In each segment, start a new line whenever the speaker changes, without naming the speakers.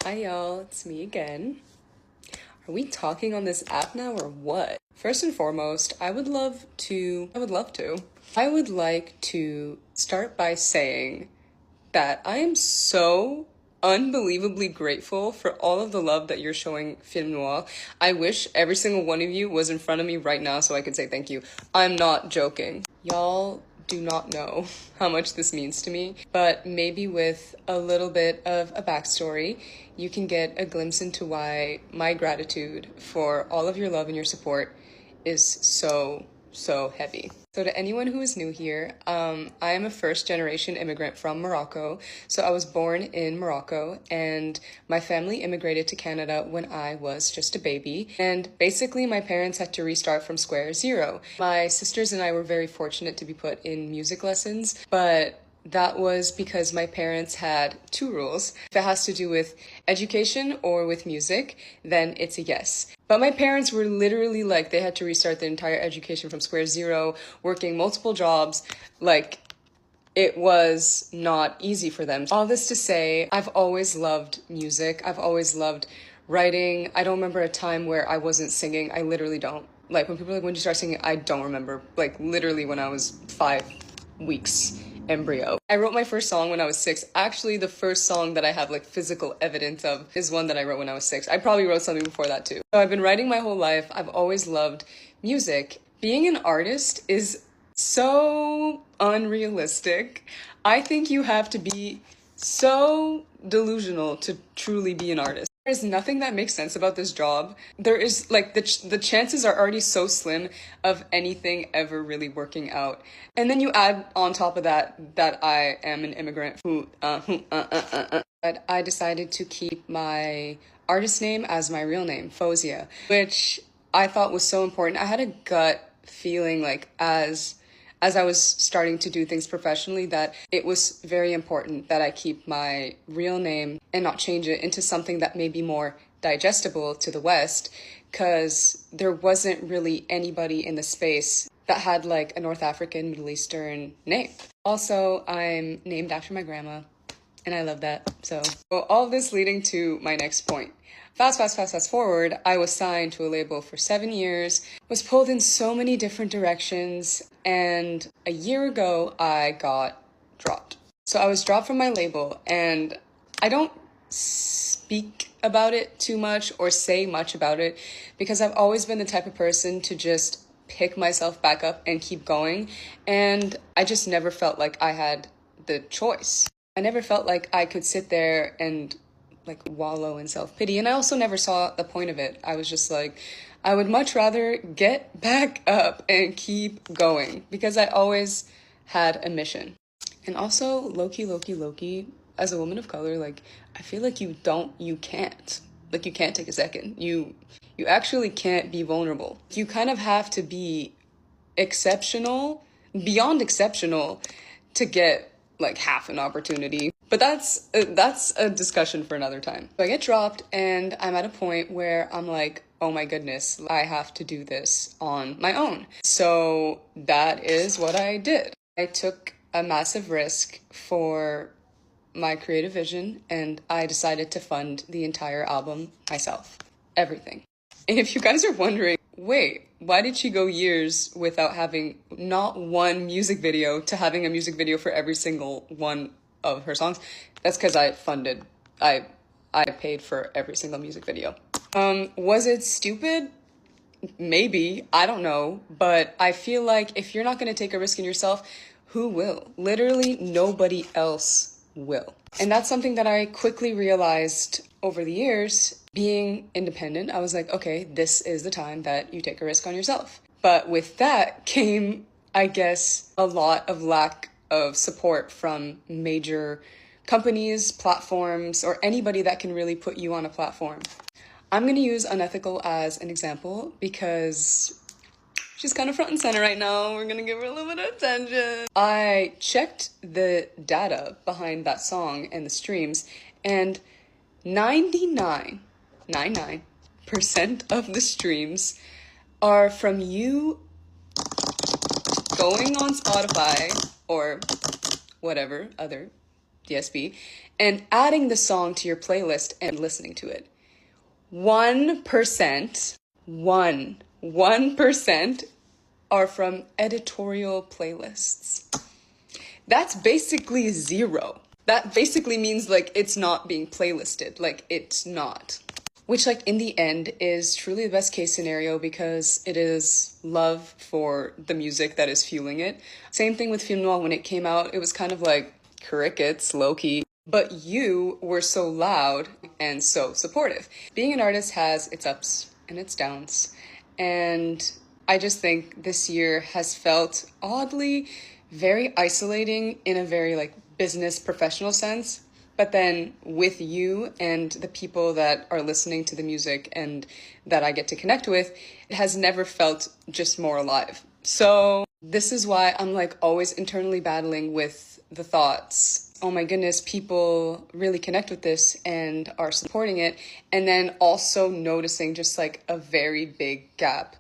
Hi y'all, it's me again. Are we talking on this app now or what? First and foremost, I would like to start by saying that I am so unbelievably grateful for all of the love that you're showing Film Noir. I wish every single one of you was in front of me right now so I could say thank you. I'm not joking. Y'all do not know how much this means to me, but maybe with a little bit of a backstory, you can get a glimpse into why my gratitude for all of your love and your support is so heavy. So to anyone who is new here, I am a first-generation immigrant from Morocco. So I was born in Morocco, and my family immigrated to Canada when I was just a baby. And basically, my parents had to restart from square zero. My sisters and I were very fortunate to be put in music lessons, but that was because my parents had two rules. If it has to do with education or with music, then it's a yes. But my parents were literally like, they had to restart their entire education from square zero, working multiple jobs. Like, it was not easy for them. All this to say, I've always loved music. I've always loved writing. I don't remember a time where I wasn't singing. I literally don't. Like, when people are like, when did you start singing? I don't remember. Like, literally when I was 5 weeks embryo. I wrote my first song when I was 6. Actually, the first song that I have like physical evidence of is one that I wrote when I was 6. I probably wrote something before that too. So I've been writing my whole life. I've always loved music. Being an artist is so unrealistic. I think you have to be so delusional to truly be an artist. There's nothing that makes sense about this job. There is like the chances are already so slim of anything ever really working out. And then you add on top of that I am an immigrant But I decided to keep my artist name as my real name, Faouzia, which I thought was so important. I had a gut feeling like as I was starting to do things professionally that it was very important that I keep my real name and not change it into something that may be more digestible to the West, because there wasn't really anybody in the space that had like a North African, Middle Eastern name. Also, I'm named after my grandma, and I love that. So all of this leading to my next point. Fast forward, I was signed to a label for 7 years, was pulled in so many different directions, and a year ago, I got dropped. So I was dropped from my label, and I don't speak about it too much or say much about it because I've always been the type of person to just pick myself back up and keep going, and I just never felt like I had the choice. I never felt like I could sit there and like wallow in self-pity, and I also never saw the point of it. I was just like, I would much rather get back up and keep going because I always had a mission. And also, low-key, as a woman of color, like, I feel like you can't take a second. You actually can't be vulnerable. You kind of have to be exceptional, beyond exceptional, to get like half an opportunity. But that's a discussion for another time. So I get dropped and I'm at a point where I'm like, oh my goodness, I have to do this on my own. So that is what I did. I took a massive risk for my creative vision, and I decided to fund the entire album myself. Everything. And if you guys are wondering, wait, why did she go years without having not one music video to having a music video for every single one of her songs? That's because I paid for every single music video. Was it stupid? Maybe, I don't know, but I feel like if you're not going to take a risk in yourself, who will? Literally nobody else will. And that's something that I quickly realized over the years. Being independent, I was like, okay, this is the time that you take a risk on yourself. But with that came, I guess, a lot of lack of support from major companies, platforms, or anybody that can really put you on a platform. I'm going to use Unethical as an example because she's kind of front and center right now. We're going to give her a little bit of attention. I checked the data behind that song and the streams, and 99% of the streams are from you going on Spotify or whatever other PSB, and adding the song to your playlist and listening to it. 1%, 1% are from editorial playlists. That's basically zero. That basically means like it's not being playlisted, like it's not. Which like in the end is truly the best case scenario because it is love for the music that is fueling it. Same thing with Film Noir. When it came out, it was kind of like crickets, low-key. But you were so loud and so supportive. Being an artist has its ups and its downs. And I just think this year has felt oddly very isolating in a very like business professional sense. But then with you and the people that are listening to the music and that I get to connect with, it has never felt just more alive. So this is why I'm like always internally battling with the thoughts, oh my goodness, people really connect with this and are supporting it. And then also noticing just like a very big gap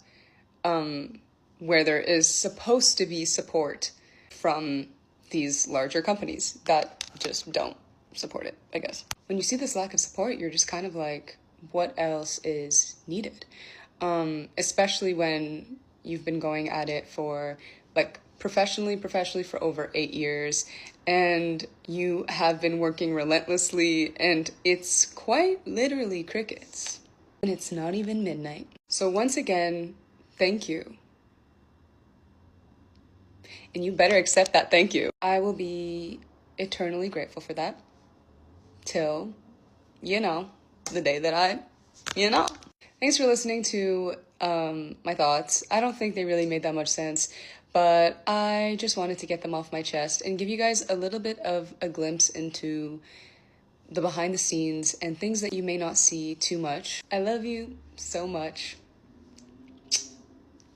where there is supposed to be support from these larger companies that just don't support it, I guess. When you see this lack of support, you're just kind of like, what else is needed? Especially when you've been going at it for like professionally for over 8 years, and you have been working relentlessly, and it's quite literally crickets. And it's not even midnight. So once again, thank you. And you better accept that thank you. I will be eternally grateful for that. Till, the day that Thanks for listening to my thoughts. I don't think they really made that much sense, but I just wanted to get them off my chest and give you guys a little bit of a glimpse into the behind the scenes and things that you may not see too much. I love you so much.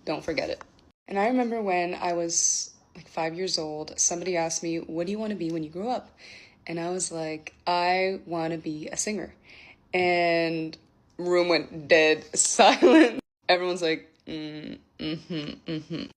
Don't forget it. And I remember when I was like 5 years old, somebody asked me, what do you want to be when you grow up? And I was like, I want to be a singer. And room went dead silent. Everyone's like,